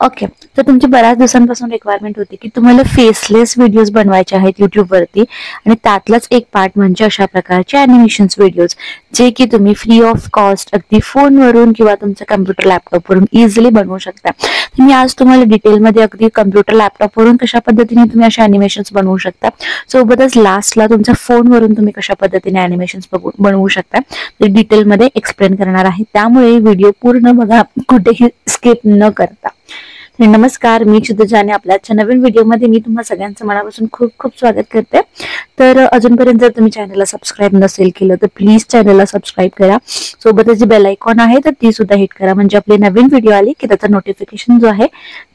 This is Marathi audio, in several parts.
ओके, तर तुमची बऱ्याच दिवसांपासून रिक्वायरमेंट होती की तुम्हाला फेसलेस व्हिडिओज बनवायचे आहेत युट्यूबवरती, आणि त्यातलाच एक पार्ट म्हणजे अशा प्रकारचे अॅनिमेशन्स व्हिडिओज जे की तुम्ही फ्री ऑफ कॉस्ट अगदी फोनवरून किंवा तुमच्या कम्प्युटर लॅपटॉपवरून इझिली बनवू शकता. तर मी आज तुम्हाला डिटेलमध्ये अगदी कम्प्युटर लॅपटॉपवरून कशा पद्धतीने तुम्ही अशा अॅनिमेशन्स बनवू शकता, सोबतच लास्टला तुमच्या फोनवरून तुम्ही कशा पद्धतीने अॅनिमेशन्स बनवू शकता ते डिटेलमध्ये एक्सप्लेन करणार आहे. त्यामुळे व्हिडिओ पूर्ण बघा, कुठेही स्किप न करता. नमस्कार, मी क्षितिजा आणि आपल्या नवीन व्हिडिओमध्ये मी तुम्हा सगळ्यांचं मनापासून खूप खूप स्वागत करते. तर अजूनपर्यंत जर तुम्ही चॅनलला सबस्क्राईब नसेल केलं तर प्लीज चॅनलला सबस्क्राईब करा. सोबतच जी बेल आयकॉन आहे तर ती सुद्धा हिट करा, म्हणजे आपली नवीन व्हिडिओ आली की त्याचा नोटिफिकेशन जो आहे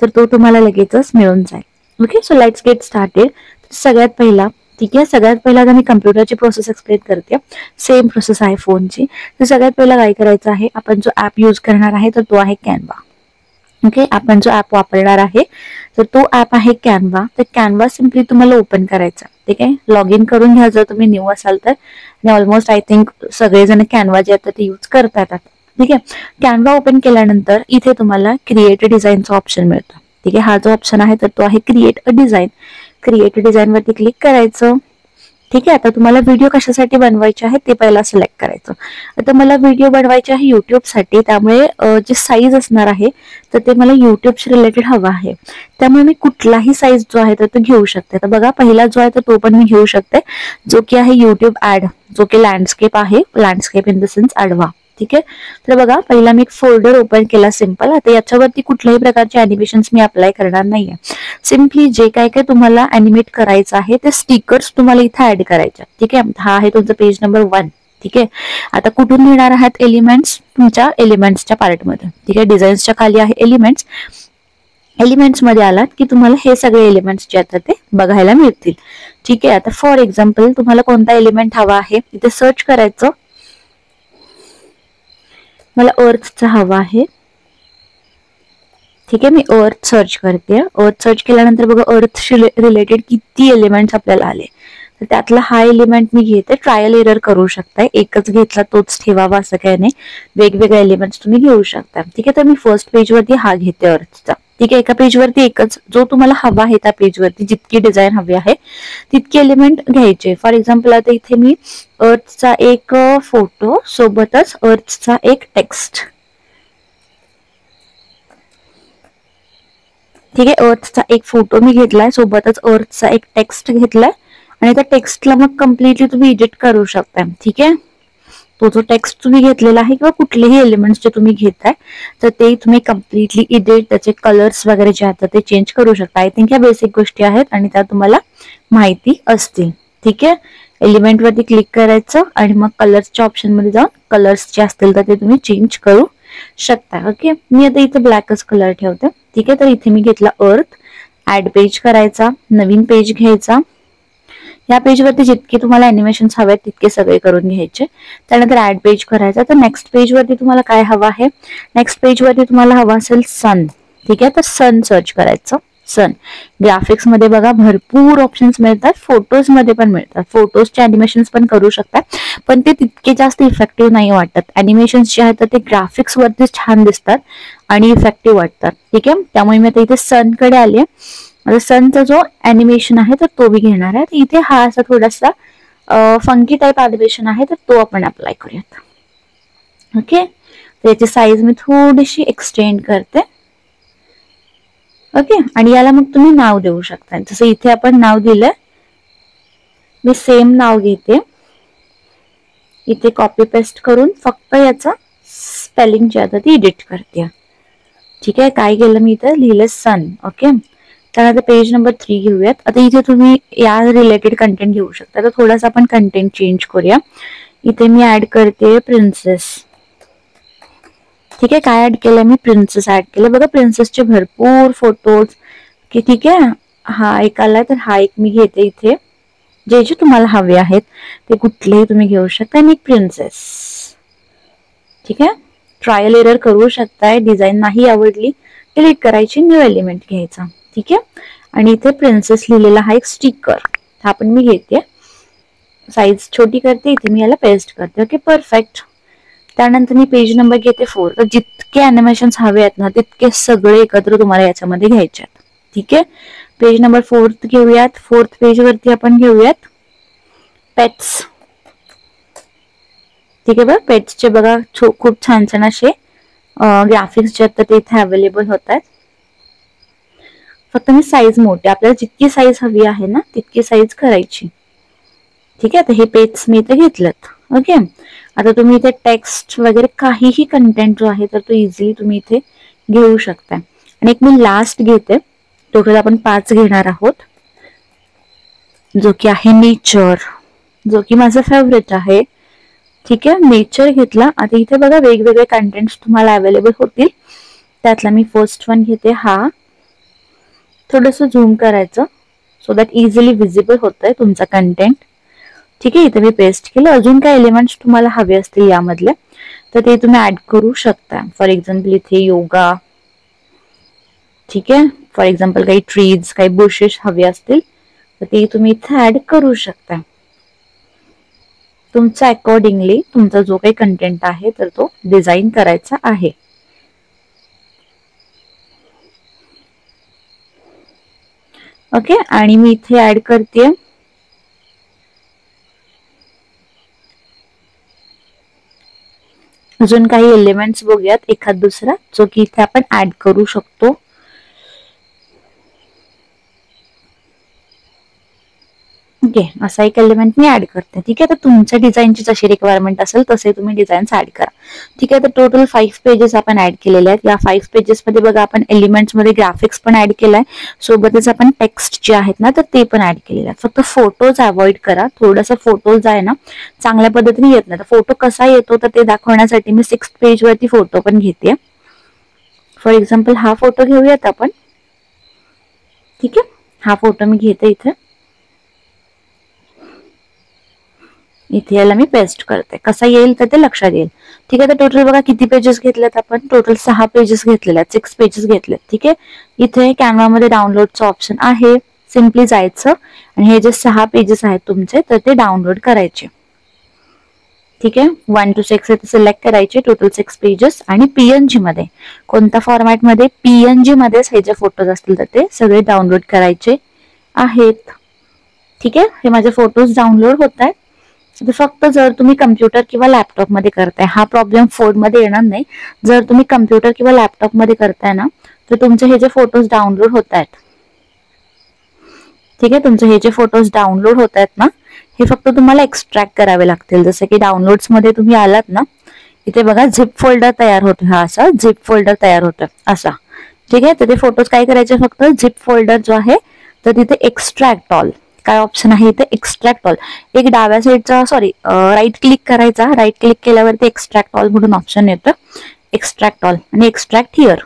तर तो तुम्हाला लगेचच मिळून जाईल. Okay, so let's get started. सगळ्यात पहिला सगळ्यात पहिला आता मी कम्प्युटरची प्रोसेस एक्सप्लेन करते. सेम प्रोसेस आहे फोनची. तर सगळ्यात पहिला काय करायचं आहे, आपण जो ऍप यूज करणार आहे तर तो आहे कॅनवा. ओके, आपण जो ऍप वापरणार आहे तर तो ऍप आहे कॅनवा. तर कॅनवा सिम्पली तुम्हाला ओपन करायचा. ठीक आहे, लॉग इन करून घ्या जर तुम्ही न्यू असाल तर. आणि ऑलमोस्ट आय थिंक सगळेजण कॅनवा जे आता ते यूज करतात. ठीक आहे, कॅनवा ओपन केल्यानंतर इथे तुम्हाला क्रिएट अ डिझाईनचा ऑप्शन मिळतो. ठीक आहे, हा जो ऑप्शन आहे तर तो आहे create a design. Create design वरती क्लिक करायचं. ठीक आहे, आता तुम्हाला व्हिडिओ कशासाठी बनवायचे आहे ते पहिला सिलेक्ट करायचं. आता मला व्हिडिओ बनवायचे आहे युट्यूबसाठी, त्यामुळे जे साईज असणार आहे तर ते मला युट्यूबशी रिलेटेड हवा आहे. त्यामुळे मी कुठलाही साईज जो आहे तर तो घेऊ शकते. तर बघा, पहिला जो आहे तर तो पण मी घेऊ शकते, जो की आहे युट्यूब ऍड, जो की लँडस्केप आहे. लँडस्केप इन द सेन्स आडवा. ठीक आहे, तर बघा, पहिला मी एक फोल्डर ओपन केला सिंपल. आता याच्यावरती कुठल्याही प्रकारचे अॅनिमेशन्स मी अप्लाय करणार नाहीये. सिम्पली जे काय काय तुम्हाला अॅनिमेट करायचं आहे ते स्टिकर्स तुम्हाला इथे ऍड करायचे. ठीक आहे, हा आहे तुमचा पेज नंबर 1. ठीक आहे, आता कुठून घेणार आहात एलिमेंट्स? तुमच्या एलिमेंट्सच्या पार्टमध्ये. ठीक आहे, डिझाईन्सच्या खाली आहे एलिमेंट्स. एलिमेंट्स मध्ये आलात की तुम्हाला हे सगळे एलिमेंट्स जे आता ते बघायला मिळतील. ठीक आहे, आता फॉर एक्झाम्पल तुम्हाला कोणता एलिमेंट हवा आहे इथे सर्च करायचं. मला अर्थचा हवा आहे. ठीक आहे, मी अर्थ सर्च करते. अर्थ सर्च केल्यानंतर बघा, अर्थ रिलेटेड किती एलिमेंट्स आपल्याला आले. तर त्यातला हा एलिमेंट मी घेते. ट्रायल एरर करू शकताय, एकच घेतला तोच ठेवावा असं काही नाही, वेगवेगळे एलिमेंट्स तुम्ही घेऊ शकता. ठीक आहे, तर मी फर्स्ट पेज वरती हा घेते अर्थचा. ठीक आहे, एका पेजवरती एकच, जो तुम्हाला हवा आहे त्या पेजवरती जितकी डिझाईन हवी आहे तितके एलिमेंट घ्यायचे. फॉर एक्झाम्पल आता इथे मी अर्थचा एक फोटो सोबतच अर्थचा एक टेक्स्ट. ठीक आहे, अर्थचा एक फोटो मी घेतलाय, सोबतच अर्थचा एक टेक्स्ट घेतलाय, आणि त्या टेक्स्टला मग कम्प्लिटली तुम्ही एडिट करू शकता. ठीक आहे, तो जो टेक्स्ट तुम्ही घेतलेला आहे किंवा कुठलेही एलिमेंट्स जे तुम्ही घेताय तर ते तुम्ही कम्प्लिटली एडिट, त्याचे कलर्स वगैरे जे आहेत ते चेंज करू शकता. आय थिंक ह्या बेसिक गोष्टी आहेत आणि त्या तुम्हाला माहिती असतील. ठीक आहे, एलिमेंट वरती क्लिक करायचं आणि मग कलर्सच्या ऑप्शन मध्ये जाऊन कलर्स जे असतील तर ते तुम्ही चेंज करू शकता. ओके, मी आता इथे ब्लॅकच कलर ठेवते. ठीक आहे, तर इथे मी घेतला अर्थ. ऍड पेज करायचा, नवीन पेज घ्यायचा. या पेजवरती जितके तुम्हाला अॅनिमेशन्स हवे तितके सगळे करून घ्यायचे. त्यानंतर ऍड पेज करायचा. तर नेक्स्ट पेज वरती तुम्हाला काय हवं आहे? नेक्स्ट पेज वरती तुम्हाला हवं असेल सन. ठीक आहे, तर सन सर्च करायचं. सन ग्राफिक्स मध्ये बघा भरपूर ऑप्शन्स मिळतात, फोटोज मध्ये पण मिळतात. फोटोजचे अॅनिमेशन्स पण करू शकता, पण ते तितके जास्त इफेक्टिव्ह नाही वाटत. अॅनिमेशन्स जे आहेत ते ग्राफिक्स वरती छान दिसतात आणि इफेक्टिव्ह वाटतात. ठीक आहे, त्यामुळे मी आता इथे सन कडे आले. आता सनचा जो अॅनिमेशन आहे तर तो मी घेणार आहे. इथे हा असा थोडासा फंकी टाइप अॅनिमेशन आहे तर तो आपण अप्लाय करूयात. ओके, त्याची साईज मी थोडीशी एक्सटेंड करते. ओके, आणि याला मग तुम्ही नाव देऊ शकता. जसं इथे आपण नाव दिलंय, मी सेम नाव घेते. इथे कॉपी पेस्ट करून फक्त याचा स्पेलिंग जे आहे ती एडिट करते. ठीक आहे, काय केलं मी इथे लिहिलं सन. ओके, त्यानंतर पेज नंबर 3 घेऊयात. आता इथे तुम्ही या रिलेटेड कंटेंट घेऊ शकता. तर थोडासा आपण कंटेंट चेंज करूया. इथे मी ऍड करते प्रिन्सेस. ठीक आहे, काय ऍड केलं मी? प्रिन्सेस ऍड केलं. बघा, प्रिन्सेसचे भरपूर फोटोज. ठीक आहे, हा एक आलाय तर हा एक मी घेते. इथे जे जे तुम्हाला हवे आहेत ते कुठलेही तुम्ही घेऊ शकता. आणि एक प्रिन्सेस. ठीक आहे, ट्रायल एरर करू शकताय. डिझाईन नाही आवडली डिलीट करायची, न्यू एलिमेंट घ्यायचा. ठीक आहे, आणि इथे प्रिन्सेस लिहिलेला हा एक स्टिकर, हा पण मी घेते. साईज छोटी करते. इथे मी याला पेस्ट करते. Okay, perfect. त्यानंतर मी पेज नंबर घेते 4. तर जितके अॅनिमेशन हवे आहेत ना तितके सगळे एकत्र तुम्हाला याच्यामध्ये घ्यायचे आहेत. ठीक आहे, पेज नंबर 4 घेऊयात. 4th पेज वरती आपण घेऊयात पेट्स. ठीक आहे बघा, पेट्सचे बघा खूप छान छान असे ग्राफिक्स जे आहेत ते इथे अवेलेबल होत आहेत. फक्त मी साईज मोठे, आपल्याला जितकी साईज हवी आहे ना तितकी साईज करायची. ठीक आहे, आता हे पेज मी इथे घेतलेत. ओके, आता तुम्ही इथे टेक्स्ट वगैरे काहीही कंटेंट जो आहे तर तो इझिली तुम्ही इथे घेऊ शकता. आणि एक मी लास्ट घेते, टोटल आपण 5 घेणार आहोत, जो की आहे नेचर, जो की माझं फेवरेट आहे. ठीक आहे, नेचर घेतला. आता इथे बघा वेगवेगळे कंटेंट तुम्हाला अवेलेबल होतील. त्यातला मी फर्स्ट वन घेते. हा थोडस झूम करायचं सो दॅट इझिली विजिबल होतंय तुमचा कंटेंट. ठीक आहे, इथे मी पेस्ट केलं. अजून काही एलिमेंट्स तुम्हाला हवे असतील यामधले तर ते तुम्ही ऍड करू शकता. फॉर एक्झाम्पल इथे योगा. ठीक आहे, फॉर एक्झाम्पल काही ट्रीज, काही बुशेस हवे असतील तर ते तुम्ही इथे ऍड करू शकता. तुमचा अकॉर्डिंगली तुमचा जो काही कंटेंट आहे तर तो डिझाईन करायचा आहे. ओके, आणि मी इथे ऍड करते अजून काही एलिमेंट्स. बघूयात एखाद दुसरा जो की इथे आपण ऍड करू शकतो. ओके, असा एक एलिमेंट मी ऍड करते. ठीक आहे, तर तुमच्या डिझाईनची जशी रिक्वायरमेंट असेल तसे तुम्ही डिझाईन्स ऍड करा. ठीक आहे, तर टोटल 5 पेजेस आपण ऍड केलेले आहेत. या 5 पेजेस मध्ये बघा आपण एलिमेंट्स मध्ये ग्राफिक्स पण ऍड केलाय, सोबतच आपण टेक्स्ट जे आहेत ना तर ते पण ऍड केलेले आहेत. फक्त फोटोज अवॉइड करा. थोडंसं फोटोज आहे ना चांगल्या पद्धतीने येत नाही. तर फोटो कसा येतो तर ते दाखवण्यासाठी मी 6th पेज वरती फोटो पण घेते. फॉर एक्झाम्पल हा फोटो घेऊयात आपण. ठीक आहे, हा फोटो मी घेते इथे. इथे याला मी पेस्ट करते. कसा येईल तर ते लक्षात येईल. ठीक आहे, तर टोटल बघा किती पेजेस घेतलेत आपण. टोटल 6 पेजेस घेतलेले आहेत, 6 पेजेस घेतलेत. ठीक आहे, इथे कॅनवा मध्ये डाउनलोडचं ऑप्शन आहे. सिम्पली जायचं आणि हे जे 6 पेजेस आहेत तुमचे तर ते डाउनलोड करायचे. ठीक आहे, 1 to 6 इथे सिलेक्ट करायचे. Total 6 pages. आणि पीएनजी मध्ये, कोणत्या फॉर्मॅट मध्ये, पीएनजी मध्येच हे जे फोटोज असतील तर ते सगळे डाउनलोड करायचे आहेत. ठीक आहे, हे माझे फोटोज डाउनलोड होत आहेत. फक्त जर तुम्ही कम्प्युटर किंवा लॅपटॉप मध्ये करताय हा प्रॉब्लेम फोन मध्ये येणार नाही. जर तुम्ही कम्प्युटर किंवा लॅपटॉप मध्ये करताय ना तर तुमचे हे जे फोटोज डाउनलोड होत आहेत. ठीक आहे, तुमचे हे जे फोटोज डाउनलोड होत आहेत ना हे फक्त तुम्हाला एक्स्ट्रॅक्ट करावे लागतील. जसं की डाउनलोड्स मध्ये तुम्ही आलात ना, इथे बघा झिप फोल्डर तयार होतो. हा असा झिप फोल्डर तयार होतो असा. ठीक आहे, तर ते फोटोज काय करायचे, फक्त झिप फोल्डर जो आहे तर तिथे एक्स्ट्रॅक्ट ऑल काय ऑप्शन आहे इथे, एक्स्ट्रॅक्ट ऑल. एक डाव्या साईडचा राईट क्लिक करायचा. राईट क्लिक केल्यावरती एक्स्ट्रॅक्ट ऑल म्हणून ऑप्शन येतं. एक्स्ट्रॅक्ट ऑल आणि एक्स्ट्रॅक्ट हिअर.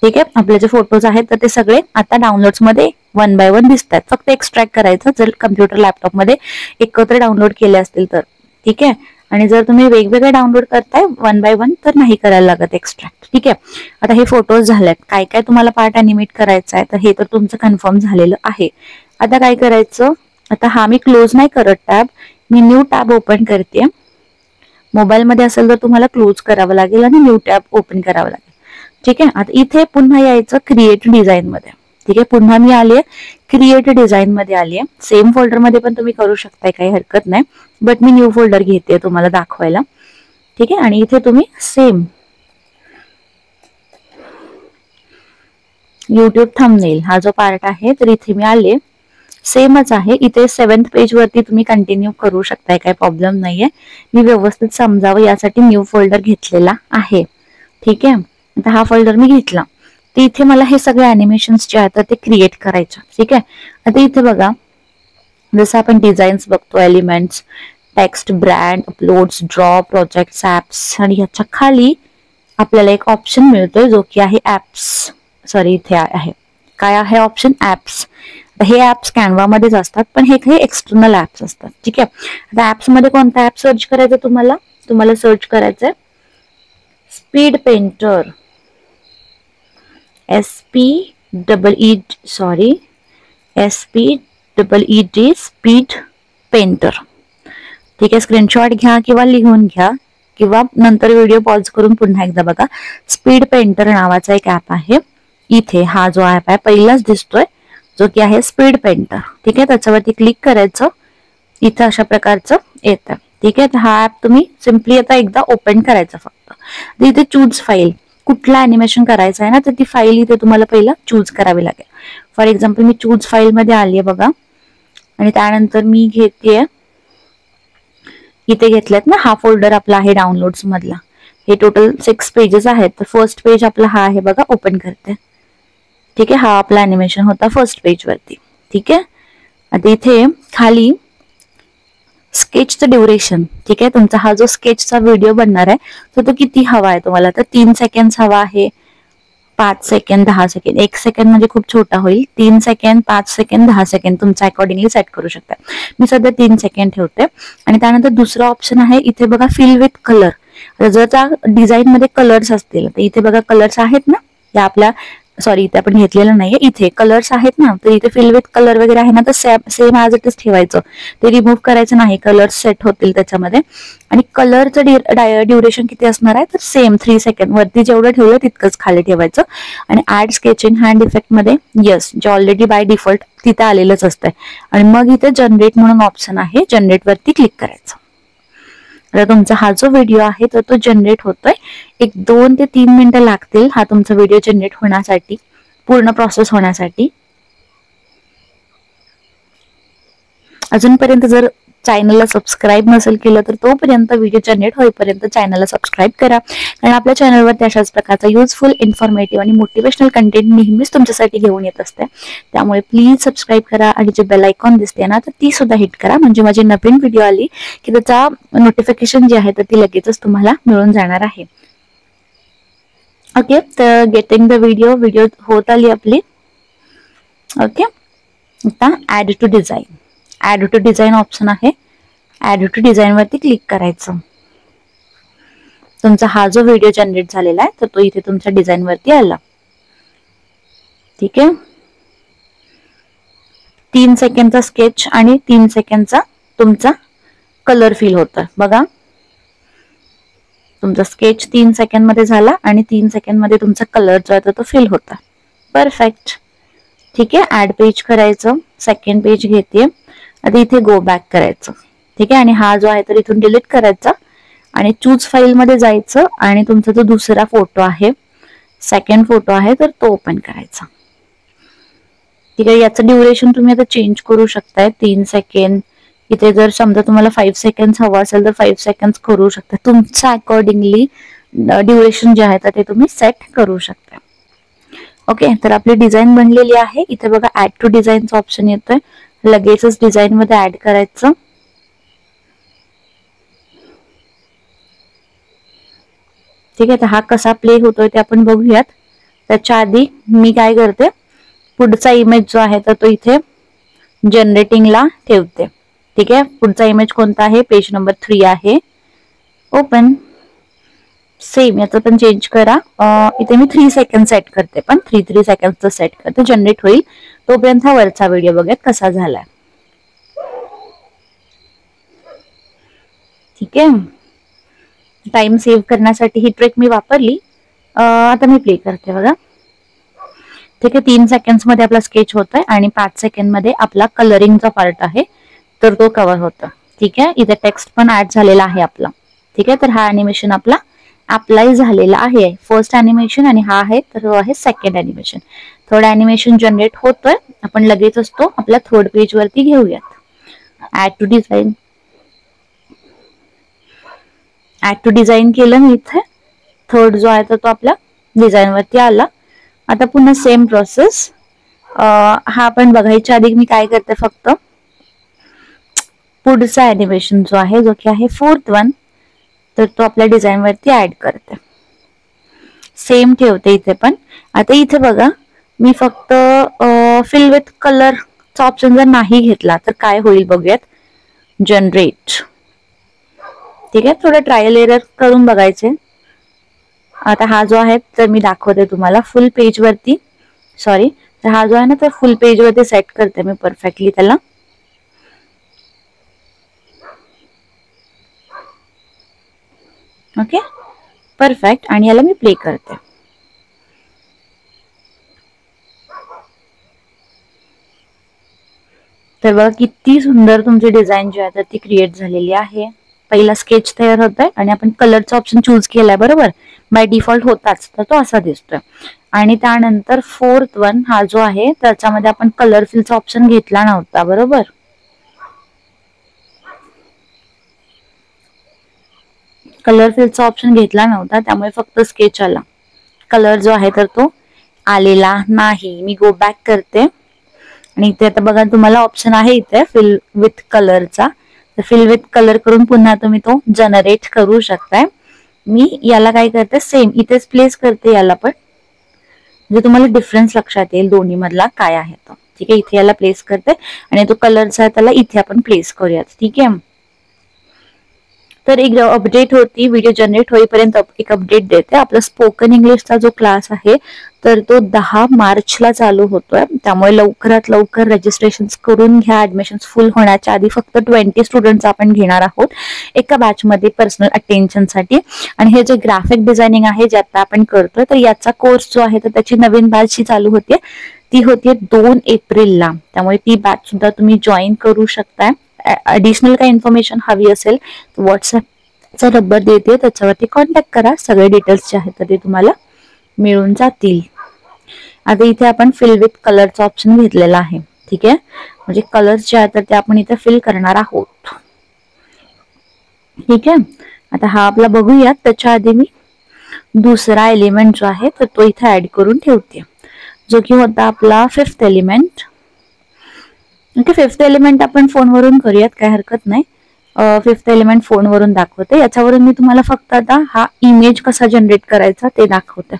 ठीक आहे, आपले जे फोटोज आहेत तर ते सगळे आता डाउनलोड्स मध्ये 1 by 1 दिसतात. फक्त एक्स्ट्रॅक्ट करायचं जर कम्प्युटर लॅपटॉप मध्ये एकत्र डाउनलोड केले असतील तर. ठीक आहे, आणि जर तुम्ही वेगवेगळे डाउनलोड करताय 1 by 1 तर नाही करायला लागत एक्स्ट्रॅक्ट. ठीक आहे, आता हे फोटोज झालेत. काय काय तुम्हाला पार्ट अॅनिमेट करायचा आहे तर हे तर तुमचं कन्फर्म झालेलं आहे. आता काय करायचं, आता हा मी क्लोज नाही करत टॅब, मी न्यू टॅब ओपन करते. मोबाईल मध्ये असेल तर तुम्हाला क्लोज करावं लागेल आणि न्यू टॅब ओपन करावं लागेल. ठीक आहे, आता इथे पुन्हा यायचं क्रिएट डिझाईन मध्ये. ठीक आहे, पुन्हा मी आले क्रिएट डिझाईन मध्ये आली आहे. सेम फोल्डर मध्ये पण तुम्ही करू शकताय, काही हरकत नाही, बट मी न्यू फोल्डर घेते तुम्हाला दाखवायला. ठीक आहे, आणि इथे तुम्ही सेम युट्यूब थंबनेल हा जो पार्ट आहे तर इथे मी आले. सेमच आहे. इथे 7th पेज वरती तुम्ही कंटिन्यू करू शकताय, काही प्रॉब्लेम नाहीये. मी व्यवस्थित समजावं यासाठी न्यू फोल्डर घेतलेला आहे. ठीक आहे, आता हा फोल्डर मी घेतला. तर इथे मला हे सगळे अॅनिमेशन्स जे आहेत ते क्रिएट करायचे. ठीक आहे, आता इथे बघा जसं आपण डिझाईन्स बघतो, elements, text, brand, uploads, draw, projects, apps, आणि ह्याच्या खाली आपल्याला एक ऑप्शन मिळतोय जो की आहे ऍप्स. इथे आहे काय आहे ऑप्शन, ऍप्स. हे ऍप्स कॅनवा मध्येच असतात पण हे काही एक्सटर्नल ऍप्स असतात. ठीक आहे, आता ऍप्स मध्ये कोणता ऍप सर्च करायचा तुम्हाला सर्च करायचंय speed painter. SPEED speed painter. ठीक आहे, स्क्रीनशॉट घ्या किंवा लिहून घ्या. किंवा नंतर व्हिडिओ पॉज करून पुन्हा एकदा बघा. स्पीड पेंटर नावाचा एक ऍप आहे. इथे हा जो ऍप आहे पहिलाच दिसतोय, जो की आहे स्पीड पेंटर. ठीक आहे, त्याच्यावरती क्लिक करायचं. इथं अशा प्रकारचं येतं. ठीक आहे, तर हा ऍप तुम्ही सिम्पली आता एकदा ओपन करायचा फक्त. इथे चूज फाईल, कुठला अॅनिमेशन करायचं आहे ना, तर ती फाईल इथे तुम्हाला पहिला चूज करावी लागेल. For example me choose file मध्ये आली आहे बघा, आणि त्यानंतर मी घेतेय, इथे घेतल्यात ना, हा फोल्डर आपला आहे डाउनलोड्स मधला. हे टोटल 6 पेजेस आहेत. तर फर्स्ट पेज आपला हा आहे बघा, ओपन करते. ठीक आहे, हा आपला अॅनिमेशन होता फर्स्ट पेज वरती. ठीक आहे, आता इथे खाली स्केचचं ड्युरेशन. ठीक आहे, तुमचा हा जो स्केचचा व्हिडिओ बनणार आहे तो किती हवा आहे तुम्हाला, तर 3 सेकंड हवा आहे, 5 सेकंड, 10 सेकंड. 1 सेकंड म्हणजे खूप छोटा होईल. 3 सेकंड, 5 सेकंड, 10 सेकंड तुमचा अकॉर्डिंगली सेट करू शकता. मी सध्या 3 सेकंड ठेवते. आणि त्यानंतर दुसरा ऑप्शन आहे इथे बघा, फिल विथ कलर. जर त्या डिझाईन मध्ये कलर्स असतील तर इथे बघा कलर्स आहेत ना, या आपल्या सॉरी इथे आपण घेतलेलं नाहीये, इथे कलर्स आहेत ना, तर इथे फिल विथ कलर वगैरे आहे ना, तर सेम ॲज इट इज ठेवायचं. ते रिमूव्ह करायचं नाही, कलर्स सेट होतील त्याच्यामध्ये. आणि कलरचं ड्युरेशन किती असणार आहे, तर सेम 3 सेकंड. वरती जेवढं ठेवलं तितकंच खाली ठेवायचं. आणि ऍड स्केचिंग हँड इफेक्ट मध्ये येस, जे ऑलरेडी बाय डिफॉल्ट तिथे आलेलंच असतंय. आणि मग इथे जनरेट म्हणून ऑप्शन आहे, जनरेट वरती क्लिक करायचं. तर तुमचा हा जो व्हिडिओ आहे तर तो जनरेट होतोय. एक 2 ते 3 मिनिटं लागतील हा तुमचा व्हिडिओ जनरेट होण्यासाठी, पूर्ण प्रोसेस होण्यासाठी. अजूनपर्यंत जर चॅनलला सबस्क्राईब नसेल केलं तर तोपर्यंत व्हिडिओ जनरेट होईपर्यंत चॅनलला सबस्क्राईब करा. कारण आपल्या चॅनलवर अशाच प्रकारचा युजफुल, इन्फॉर्मेटिव्ह आणि मोटिवेशनल कंटेंट नेहमीच तुमच्यासाठी घेऊन येत असते. त्यामुळे प्लीज सबस्क्राईब करा. आणि जे बेल आयकॉन दिसते ना, तर ती सुद्धा हिट करा, म्हणजे माझी नवीन व्हिडिओ आली की त्याचा नोटिफिकेशन जी आहे तर ती लगेचच तुम्हाला मिळून जाणार आहे. ओके, तर गेटिंग द व्हिडिओ होत आली आपली. ओके, आता add to design. Add to design option आहे, ऍड टू डिझाईन वरती क्लिक करायचं. तुमचा हा जो व्हिडिओ जनरेट झालेला आहे तर तो इथे तुमच्या डिझाईन वरती आला. ठीक आहे, 3 सेकंडचा स्केच आणि 3 सेकंडचा तुमचा कलर फिल होतं बघा. तुमचा स्केच 3 सेकंड मध्ये झाला आणि 3 सेकंड मध्ये तुमचा कलर जो आहे तो फिल होता. परफेक्ट. ठीक आहे, ऍड पेज करायचं. सेकंड पेज घेते. आता इथे गो बॅक करायचं. ठीक आहे, आणि हा जो आहे तर इथून डिलीट करायचा आणि चूज फाईल मध्ये जायचं आणि तुमचा जो दुसरा फोटो आहे, सेकंड फोटो आहे, तर तो ओपन करायचा. ठीक आहे, याचं ड्युरेशन तुम्ही आता चेंज करू शकताय. 3 सेकंड, इथे जर समजा तुम्हाला 5 सेकंड हवं असेल तर 5 सेकंड करू शकता. तुमच्या अकॉर्डिंगली ड्युरेशन जे आहे ते तुम्ही सेट करू शकता. ओके, तर आपली डिझाईन बनलेली आहे. इथे बघा ऍड टू डिझाईनचा ऑप्शन येतोय, लगेचच डिझाईन मध्ये ऍड करायचं. ठीक आहे, तर हा कसा प्ले होतोय ते आपण बघूयात. त्याच्या आधी मी काय करते, पुढचा इमेज जो आहे तर तो इथे जनरेटिंगला ठेवते. ठीक आहे, पुढचा इमेज कोणता आहे, पेज नंबर 3 आहे. ओपन. सेम याचं पण चेंज करा. इथे मी 3 सेकंड सेट करते, पण 3 सेकंडचं सेट करते. जनरेट होईल तोपर्यंत हा वरचा व्हिडिओ बघूयात कसा झालाय. ठीक आहे, टाइम सेव्ह करण्यासाठी ही ट्रिक मी वापरली. आता मी प्ले करते बघा. ठीक आहे, 3 सेकंड्स मध्ये आपला स्केच होतोय आणि 5 सेकंड मध्ये आपला कलरिंगचा पार्ट आहे तर तो कव्हर होतो. ठीक आहे, इथे टेक्स्ट पण ऍड झालेला आहे आपला. ठीक आहे, तर हा अॅनिमेशन आपला अप्लाय झालेला आहे, फर्स्ट अॅनिमेशन. आणि हा आहे तर तो आहे second animation. Third animation generate होतोय, आपण लगेच असतो आपल्या थर्ड पेज वरती घेऊयात. Add to design, add to design केलं मी इथे. थर्ड जो आहे तर तो आपल्या डिझाईन वरती आला. आता पुन्हा सेम प्रोसेस. हा आपण बघायच्या आधी मी काय करते, फक्त पुढचा अॅनिमेशन जो आहे, जो की आहे 4th वन, तर तो आपल्या डिझाईन वरती ऍड करते. सेम ठेवते इथे पण. आता इथे बघा, मी फक्त फिल विथ कलरचा ऑप्शन जर नाही घेतला तर काय होईल बघूयात. जनरेट. ठीक आहे, थोडं ट्रायल एरर करून बघायचे. आता हा जो आहे तर मी दाखवते तुम्हाला फुल पेज वरती. सॉरी, तर हा जो आहे ना तर फुल पेज वरती सेट करते मी परफेक्टली त्याला. Okay, perfect. आणि याला मी प्ले करते. तर बघा किती सुंदर तुमची डिझाईन जी आहे तर ती क्रिएट झालेली आहे. पहिला स्केच तयार होत आहे आणि आपण कलरचा ऑप्शन चूज केलाय, बरोबर. बाय डिफॉल्ट होताच, तर तो असा दिसतोय. आणि त्यानंतर फोर्थ वन हा जो आहे त्याच्यामध्ये आपण कलर फिलचा ऑप्शन घेतला नव्हता, बरोबर. कलर फिलचा ऑप्शन घेतला नव्हता, त्यामुळे फक्त स्केच आला. कलर जो आहे तर तो आलेला नाही. मी गो बॅक करते आणि इथे आता बघा तुम्हाला ऑप्शन आहे इथे फिल विथ कलरचा. तर फिल विथ कलर करून पुन्हा तुम्ही तो जनरेट करू शकताय. मी याला काय करते, सेम इथेच प्लेस करते याला पण, म्हणजे तुम्हाला डिफरन्स लक्षात येईल दोन्ही मधला काय आहे तो. ठीक आहे, इथे याला प्लेस करते आणि तो कलरचा आहे त्याला इथे आपण प्लेस करूयात. ठीक आहे. तर एक अपडेट होती, व्हिडिओ जनरेट होईपर्यंत एक अपडेट देते. आपला स्पोकन इंग्लिशचा जो क्लास आहे तर तो 10 मार्चला चालू होतोय. त्यामुळे लवकरात लवकर रजिस्ट्रेशन करून घ्या. ऍडमिशन फुल होण्याच्या आधी फक्त 20 स्टुडंट्स आपण घेणार आहोत एका बॅच मध्ये पर्सनल अटेन्शन साठी. आणि हे जे ग्राफिक डिझायनिंग आहे जे आता आपण करतोय तर याचा कोर्स जो आहे तर त्याची नवीन बॅच चालू होते, ती होतीये 2 एप्रिलला. त्यामुळे ती बॅच सुद्धा तुम्ही जॉईन करू शकताय. ऍडिशनल काही इन्फॉर्मेशन हवी असेल तर व्हॉट्सअपचा नंबर देते, त्याच्यावरती कॉन्टॅक्ट करा. सगळे डिटेल्स जे आहेत तर ते तुम्हाला मिळून जातील. आता इथे आपण फिल विथ कलरचा ऑप्शन घेतलेला आहे. ठीक आहे, म्हणजे कलर्स जे आहेत तर ते आपण इथे फिल करणार आहोत. ठीक आहे, आता हा आपला बघूयात. त्याच्या आधी मी दुसरा एलिमेंट जो आहे तर तो इथे ऍड करून ठेवते, जो की होता आपला 5th element. Okay, 5th element आपण फोनवरून करूयात, काय हरकत नाही. 5th एलिमेंट फोनवरून दाखवते. याच्यावरून मी तुम्हाला फक्त आता हा इमेज कसा जनरेट करायचा ते दाखवते.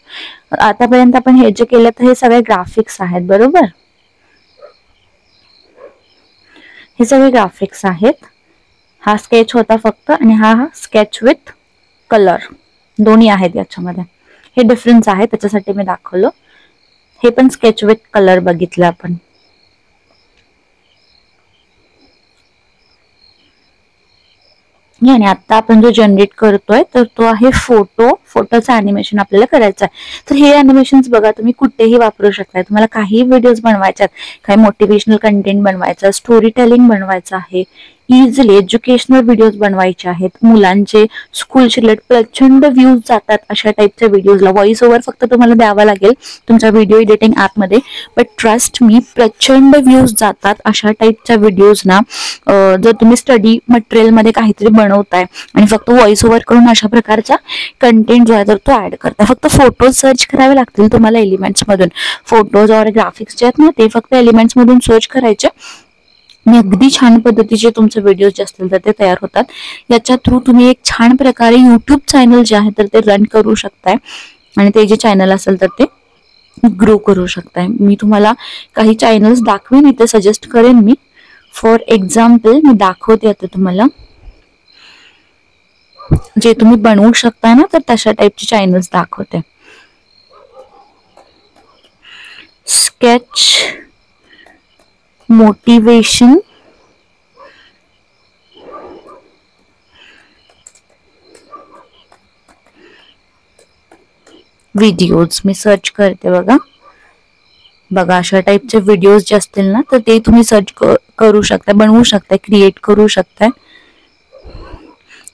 आतापर्यंत आपण हे जे केलं तर हे सगळे ग्राफिक्स आहेत, बरोबर. हे सगळे ग्राफिक्स आहेत. हा स्केच होता फक्त आणि हा स्केच विथ कलर दोन्ही आहेत याच्यामध्ये. हे डिफरन्स आहे त्याच्यासाठी मी दाखवलं. हे पण स्केच विथ कलर बघितलं आपण. आणि आता आपण जो जनरेट करतोय तर तो आहे फोटोचं अॅनिमेशन आपल्याला करायचं आहे. तर हे अॅनिमेशन बघा तुम्ही कुठेही वापरू शकताय. तुम्हाला काही व्हिडिओज बनवायच्यात, काही मोटिवेशनल कंटेंट बनवायचं, स्टोरी टेलिंग बनवायचं आहे, इझिली एज्युकेशनल व्हिडिओज बनवायचे आहेत, मुलांचे स्कूलचे रिलेटेड प्रचंड व्ह्यूज जातात अशा टाईपच्या व्हिडिओजला व्हॉइस ओव्हर फक्त तुम्हाला द्यावा लागेल तुमच्या व्हिडिओ एडिटिंग ऍपमध्ये. बट ट्रस्ट मी प्रचंड व्ह्यूज जातात अशा टाईपच्या व्हिडिओजना. जर तुम्ही स्टडी मटेरियलमध्ये काहीतरी बनवताय आणि फक्त व्हॉइस ओव्हर करून अशा प्रकारचा कंटेंट जो आहे तर तो ऍड करताय, फक्त फोटोज सर्च करावे लागतील तुम्हाला एलिमेंट्स मधून. फोटोज और ग्राफिक्स जे आहेत ना ते फक्त एलिमेंट्स मधून सर्च करायचे आणि अगदी छान पद्धतीचे तुमचे व्हिडिओज जे असतील तर ते तयार होतात. याच्या थ्रू तुम्ही एक छान प्रकारे युट्यूब चॅनल जे आहे तर ते रन करू शकताय आणि ते जे चॅनल असेल तर ते ग्रो करू शकताय. मी तुम्हाला काही चॅनल्स दाखवेन, इथे सजेस्ट करेन मी. फॉर एक्झाम्पल मी दाखवते आता तुम्हाला जे तुम्ही बनवू शकताय ना तर तशा टाईपचे चॅनल्स दाखवते. स्केच मोटिवेशन व्हिडिओज मी सर्च करते. बघा अशा टाईपचे व्हिडिओज जे असतील ना तर ते तुम्ही सर्च करू शकता, बनवू शकता, क्रिएट करू शकता.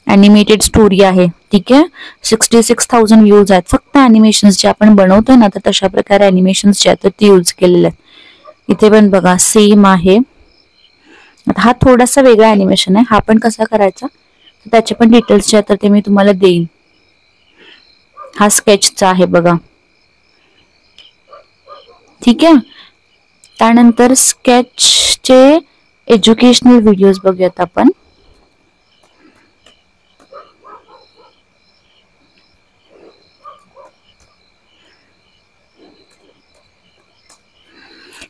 ॲनिमेटेड स्टोरी आहे. ठीक आहे, 66,000 व्ह्यूज आहेत फक्त ॲनिमेशन्स जे आपण बनवतोय ना तर तशा प्रकारे ॲनिमेशन्स जे आहेत ते यूज केलेले आहेत. इथे पण बघा सेम आहे. आता हा थोडासा वेगळा ॲनिमेशन आहे, हा पण कसा करायचा त्याचे पण डिटेल्स जे आहेत ते मी तुम्हाला देईन. हा स्केचचा आहे बघा. ठीक आहे, त्यानंतर स्केचचे एज्युकेशनल व्हिडिओज बघूयात आपण.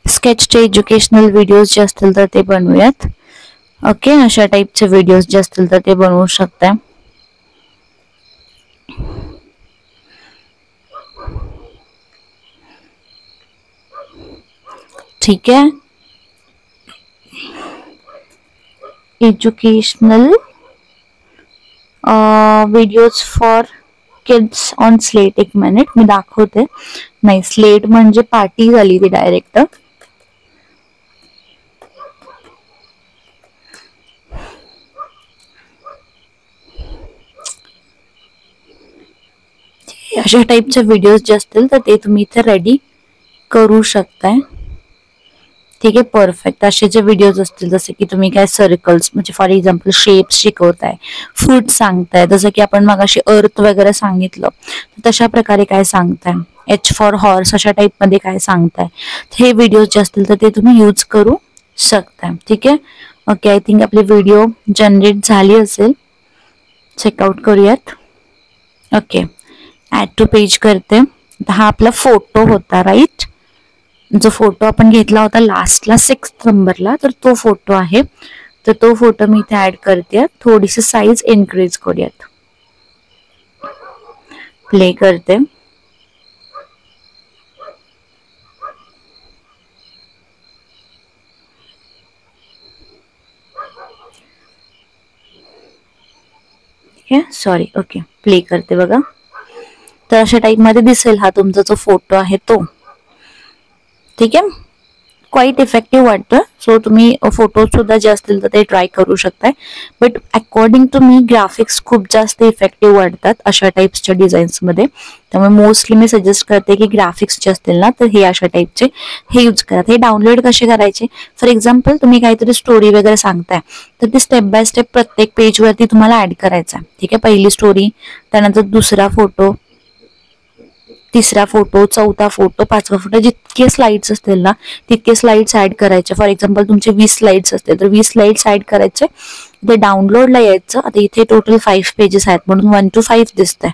स्केचचे एज्युकेशनल व्हिडिओज जे असतील तर ते बनवूयात. ओके, अशा टाईपचे व्हिडिओज जे असतील तर ते बनवू शकता. ठीक आहे, educational videos for kids on slate. 1 minute मी दाखवते. नाही, स्लेट म्हणजे पार्टी झाली ती डायरेक्ट. अशा टाईपचे व्हिडिओज जे असतील तर ते तुम्ही इथे रेडी करू शकताय. ठीक आहे, परफेक्ट. असे जे व्हिडिओज असतील जसे की तुम्ही काय सर्कल्स म्हणजे फॉर एक्झाम्पल शेप्स शिकवताय, फूड सांगताय, जसं की आपण मगाशी अर्थ वगैरे सांगितलं, तशा प्रकारे काय सांगताय, H फॉर हॉर्स अशा टाईप मध्ये काय सांगताय, हे व्हिडिओज जे असतील तर ते तुम्ही यूज करू शकताय. ठीक आहे. ओके, आय थिंक आपली व्हिडिओ जनरेट झाली असेल. चेकआउट करूयात. ओके, ऍड टू पेज करते. हा आपला फोटो होता, राईट. जो फोटो आपण घेतला होता लास्टला 6 नंबरला, तर तो फोटो आहे. तर तो फोटो मी इथे ऍड करते. थोडीशी साईज इन्क्रीज करूयात. प्ले करते. ठीक आहे, सॉरी. ओके, प्ले करते बघा. तर अशा टाईप मध्ये दिसेल हा तुमचा जो फोटो आहे तो. ठीक आहे, क्वाईट इफेक्टिव्ह वाटतं. सो तुम्ही फोटो सुद्धा जे असतील तर ते ट्राय करू शकताय. But according to me graphics खूप जास्त इफेक्टिव्ह वाटतात अशा टाईप्सच्या डिझाईन्स मध्ये. त्यामुळे मोस्टली मी सजेस्ट करते की ग्राफिक्स जे असतील ना तर हे अशा टाईपचे हे यूज करा. हे डाउनलोड कसे करायचे, फॉर एक्झाम्पल तुम्ही काहीतरी स्टोरी वगैरे सांगताय तर ती स्टेप बाय स्टेप प्रत्येक पेजवरती तुम्हाला ऍड करायचा. ठीक आहे, पहिली स्टोरी, त्यानंतर दुसरा फोटो, तिसरा फोटो, चौथा फोटो, पाचवा फोटो, जितके स्लाइड्स असतील ना तितके स्लाइड्स ऍड करायचे. फॉर एक्झाम्पल तुमचे 20 स्लाइड्स असतील तर 20 स्लाइड्स ऍड करायचे. ते डाउनलोडला यायचं. आता इथे टोटल 5 पेजेस आहेत म्हणून 1 to 5 दिसतंय.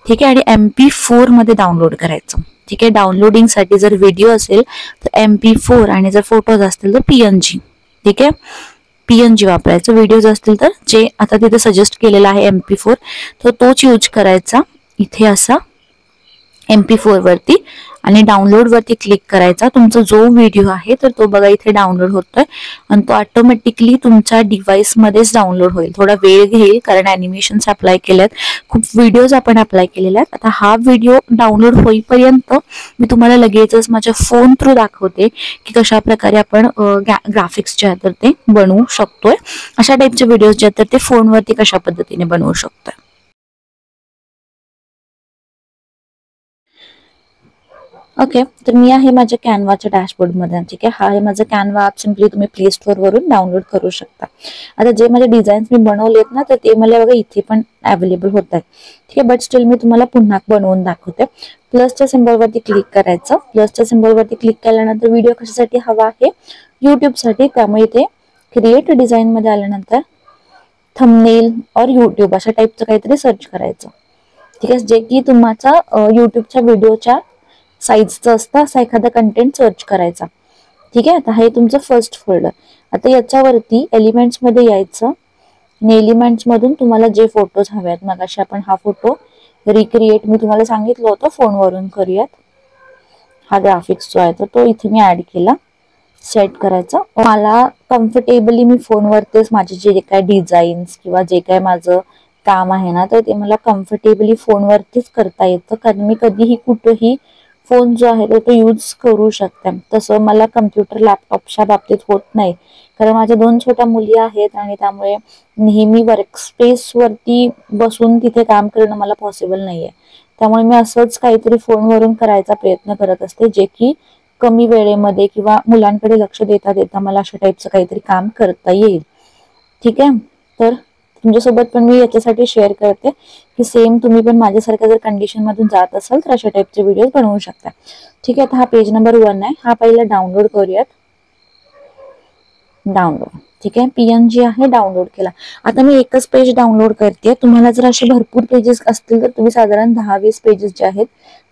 ठीक आहे, आणि MP4 मध्ये डाउनलोड करायचं. ठीक आहे, डाउनलोडिंग साठी जर व्हिडिओ असेल तर MP4 आणि जर फोटोज असतील तर PNG. ठीक आहे, PNG वापरायचं. व्हिडिओज असतील तर जे आता तिथे सजेस्ट केलेला आहे MP4 तर तोच यूज करायचा इथे असा MP4 वरती, आणि डाउनलोड वरती क्लिक करायचा. तुमचा जो व्हिडिओ आहे तर तो बघा इथे डाउनलोड होतोय आणि तो ऑटोमॅटिकली तुमच्या डिव्हाइस मध्येच डाउनलोड होईल. थोडा वेळ घेईल कारण अॅनिमेशन्स अप्लाय केल्यात, खूप व्हिडिओज आपण अप्लाय केलेले आहेत. आता हा व्हिडिओ डाउनलोड होईपर्यंत मी तुम्हाला लगेचच माझ्या फोन थ्रू दाखवते की कशा प्रकारे आपण ग्राफिक्स जे आहेत तर ते बनवू शकतोय. अशा टाईपचे व्हिडिओज जे आहेत तर ते फोनवरती कशा पद्धतीने बनवू शकतोय. ओके, तर मी आहे माझ्या कॅनवाच्या डॅशबोर्डमध्ये. ठीक आहे, हा आहे माझा कॅनवा ॲप. सिम्पली तुम्ही प्ले स्टोर वरून डाउनलोड करू शकता. आता जे माझे डिझाईन्स मी बनवलेत ना तर ते मला बघा इथे पण अवेलेबल होत आहेत. ठीक आहे, बट स्टील मी तुम्हाला पुन्हा बनवून दाखवते. प्लसच्या सिम्बॉलवरती क्लिक करायचं. प्लसच्या सिम्बॉलवरती क्लिक केल्यानंतर व्हिडिओ कशासाठी हवा आहे, युट्यूबसाठी. त्यामुळे इथे क्रिएट डिझाईन मध्ये आल्यानंतर थंबनेल और युट्यूब अशा टाईपचं काहीतरी सर्च करायचं. ठीक आहे, जे की तुमचा युट्यूबच्या व्हिडिओच्या साईजचं असतं असा एखादा कंटेंट सर्च करायचा. ठीक आहे, आता हे तुमचं फर्स्ट फोल्डर. आता याच्यावरती एलिमेंट्स मध्ये यायचं आणि एलिमेंट्स मधून तुम्हाला जे फोटोज हवे आहेत, मग अशा आपण हा फोटो रिक्रिएट मी तुम्हाला सांगितलं होतं फोनवरून करूयात. हा ग्राफिक्स जो आहे तो इथे मी ऍड केला. सेट करायचा. मला कम्फर्टेबली मी फोनवरतीच माझे जे काय डिझाईन्स किंवा जे काय माझं काम आहे ना तर ते मला कम्फर्टेबली फोनवरतीच करता येतं, कारण मी कधीही कुठेही फोन जो आहे तो यूज करू शकते. तसं मला कम्प्युटर लॅपटॉपच्या बाबतीत होत नाही, कारण माझ्या 2 छोट्या मुली आहेत आणि त्यामुळे नेहमी वर्क स्पेस वरती बसून तिथे काम करणं मला पॉसिबल नाहीये. त्यामुळे मी असंच काहीतरी फोनवरून करायचा प्रयत्न करत असते, जे की कमी वेळेमध्ये किंवा मुलांकडे लक्ष देता देता मला अशा टाईपचं काहीतरी काम करता येईल. ठीक आहे, तर तुमच्यासोबत पण मी याच्यासाठी शेअर करते की सेम तुम्ही पण माझ्यासारख्या जर कंडिशन मधून जात असाल तर अशा टाईपचे व्हिडिओ बनवू शकता. ठीक आहे, आता हा पेज नंबर 1 आहे. हा पहिला डाउनलोड करूयात. डाउनलोड. ठीक आहे, PNG आहे, डाउनलोड केला. आता मी एकच पेज डाउनलोड करते. तुम्हाला जर असे भरपूर पेजेस असतील तर तुम्ही साधारण 10-20 पेजेस जे आहेत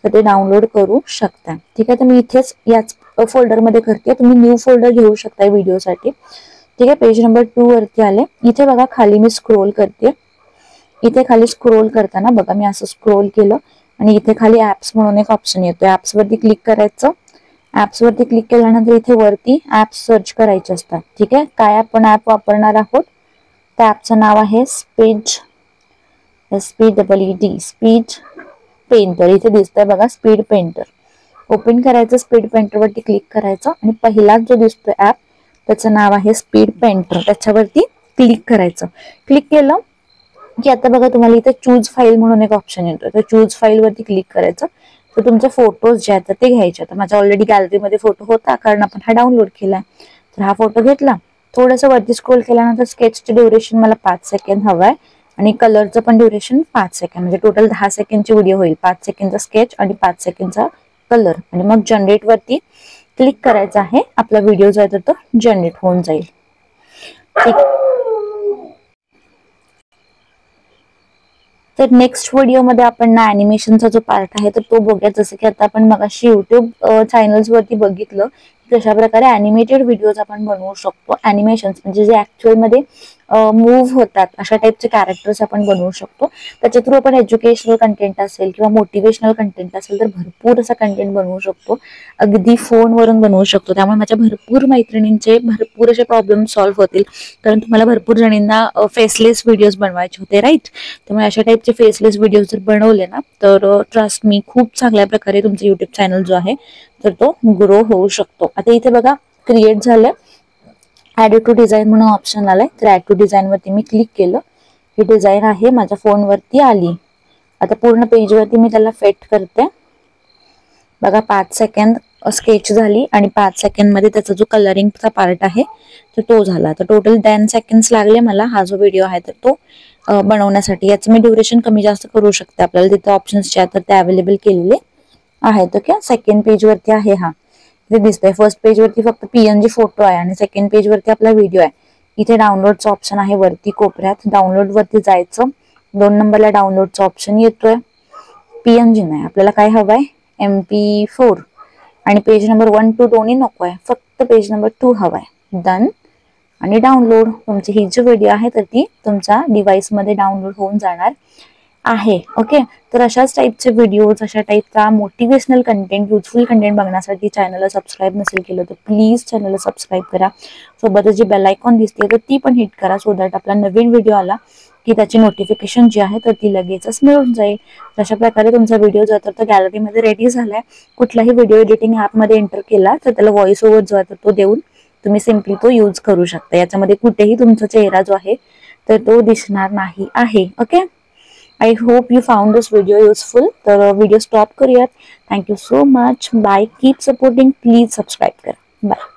तर ते डाउनलोड करू शकता. ठीक आहे, तर मी इथेच याच फोल्डर मध्ये करते. तुम्ही न्यू फोल्डर घेऊ शकता व्हिडिओसाठी. ठीक आहे, पेज नंबर 2 वरती आले. इथे बघा खाली मी स्क्रोल करते. इथे खाली स्क्रोल करताना बघा मी असं स्क्रोल केलं आणि इथे खाली ऍप्स म्हणून एक ऑप्शन येतो. ऍप्स वरती क्लिक करायचं. ऍप्स वरती क्लिक केल्यानंतर इथे वरती ऍप्स सर्च करायचे असतात. ठीक आहे, काय आपण ऍप वापरणार आहोत त्या ऍपचं नाव आहे स्पेज SPEED स्पीड पेंटर इथे दिसतंय बघा, स्पीड पेंटर. ओपन करायचं, स्पीड पेंटर वरती क्लिक करायचं आणि पहिलाच जो दिसतोय ऍप त्याचं नाव आहे स्पीड पेंटर, त्याच्यावरती क्लिक करायचं. क्लिक केलं की आता बघा तुम्हाला इथे चूज फाईल म्हणून एक ऑप्शन येतो, तर चूज फाईल वरती क्लिक करायचं. तर तुमचे फोटोज जे आहेत ते घ्यायचे. तर माझा ऑलरेडी गॅलरीमध्ये फोटो होता कारण आपण हा डाउनलोड केलाय. तर हा फोटो घेतला, थोडंसं वरती स्क्रोल केल्यानंतर स्केचचं ड्युरेशन मला 5 सेकंड हवंय आणि कलरचं पण ड्युरेशन 5 सेकंड, म्हणजे टोटल 10 सेकंडची व्हिडिओ होईल. 5 सेकंडचा स्केच आणि 5 सेकंडचा कलर. आणि मग जनरेट वरती क्लिक करायचं आहे. आपला व्हिडिओ जो आहे तो जनरेट होऊन जाईल. तर नेक्स्ट व्हिडिओमध्ये आपण ना ॲनिमेशनचा जो पार्ट आहे तर तो बघूया. जसं की आता आपण मगाशी युट्यूब चॅनल्स वरती बघितलं कशा प्रकारे ॲनिमेटेड व्हिडिओज आपण बनवू शकतो. ॲनिमेशन्स म्हणजे जे ऍक्च्युअल मध्ये मूव्ह होतात अशा टाईपचे कॅरेक्टर्स आपण बनवू शकतो. त्याच्या थ्रू आपण एज्युकेशनल कंटेंट असेल किंवा मोटिवेशनल कंटेंट असेल तर भरपूर असा कंटेंट बनवू शकतो. अगदी फोनवरून बनवू शकतो. त्यामुळे माझ्या भरपूर मैत्रिणींचे भरपूर असे प्रॉब्लेम सॉल्व्ह होतील. कारण तुम्हाला भरपूर जणींना फेसलेस व्हिडिओज बनवायचे होते, राईट. त्यामुळे अशा टाईपचे फेसलेस व्हिडिओ जर बनवले ना तर ट्रस्ट मी खूप चांगल्या प्रकारे तुमचा युट्यूब चॅनल जो आहे तर तो ग्रो होऊ शकतो. आता इथे बघा क्रिएट झालं, ऍड टू डिझाईन म्हणून ऑप्शन आलाय. तर ऍड टू डिझाईन वरती मी क्लिक केलं. ही डिझाईन आहे माझ्या फोनवरती आली. आता पूर्ण पेजवरती मी त्याला फेट करते. बघा 5 सेकंड स्केच झाली आणि 5 सेकंड मध्ये त्याचा जो कलरिंगचा पार्ट आहे तर तो झाला. तर टोटल 10 सेकंड लागले मला हा जो व्हिडिओ आहे तर तो बनवण्यासाठी. याचं मी ड्युरेशन कमी जास्त करू शकते. आपल्याला तिथे ऑप्शन्स जे आहेत ते अवेलेबल केलेले आहेत. ओके, सेकंड पेज वरती आहे हा, इथे दिसतंय. फर्स्ट पेज वरती फक्त PNG फोटो आहे आणि सेकंड पेज वरती आपला व्हिडिओ आहे. इथे डाउनलोडचं ऑप्शन आहे वरती कोपऱ्यात. डाउनलोड वरती जायचं. 2 नंबरला डाउनलोडचं ऑप्शन येतोय. PNG नाही, आपल्याला काय हवंय MP4 आणि पेज नंबर 1, 2 दोन्ही नको आहे, फक्त पेज नंबर 2 हवाय. डन आणि डाउनलोड. तुमची ही जी व्हिडिओ आहे तर ती तुमच्या डिव्हाइस मध्ये डाउनलोड होऊन जाणार आहे. ओके, तर अशाच टाईपचे व्हिडिओज, अशा टाईपचा मोटिवेशनल कंटेंट, युजफुल कंटेंट बघण्यासाठी चॅनलला सबस्क्राईब नसेल केलं तर प्लीज चॅनलला सबस्क्राईब करा. सोबतच जी बेल आयकॉन दिसते तर ती पण हिट करा, सो दॅट आपला नवीन व्हिडिओ आला की त्याची नोटिफिकेशन जी आहे तर ती लगेचच मिळून जाईल. अशा प्रकारे तुमचा व्हिडिओ जो आहे तो गॅलरीमध्ये रेडी झालाय. कुठलाही व्हिडिओ एडिटिंग ॲपमध्ये एंटर केला तर त्याला व्हॉइस ओव्हर जो आहे तो देऊन तुम्ही सिम्पली तो यूज करू शकता. याच्यामध्ये कुठेही तुमचा चेहरा जो आहे तर तो दिसणार नाही आहे. Okay, I hope you found this video useful. तर व्हिडिओ स्टॉप करूयात. Thank you so much. Bye. Keep supporting. Please subscribe करा. बाय.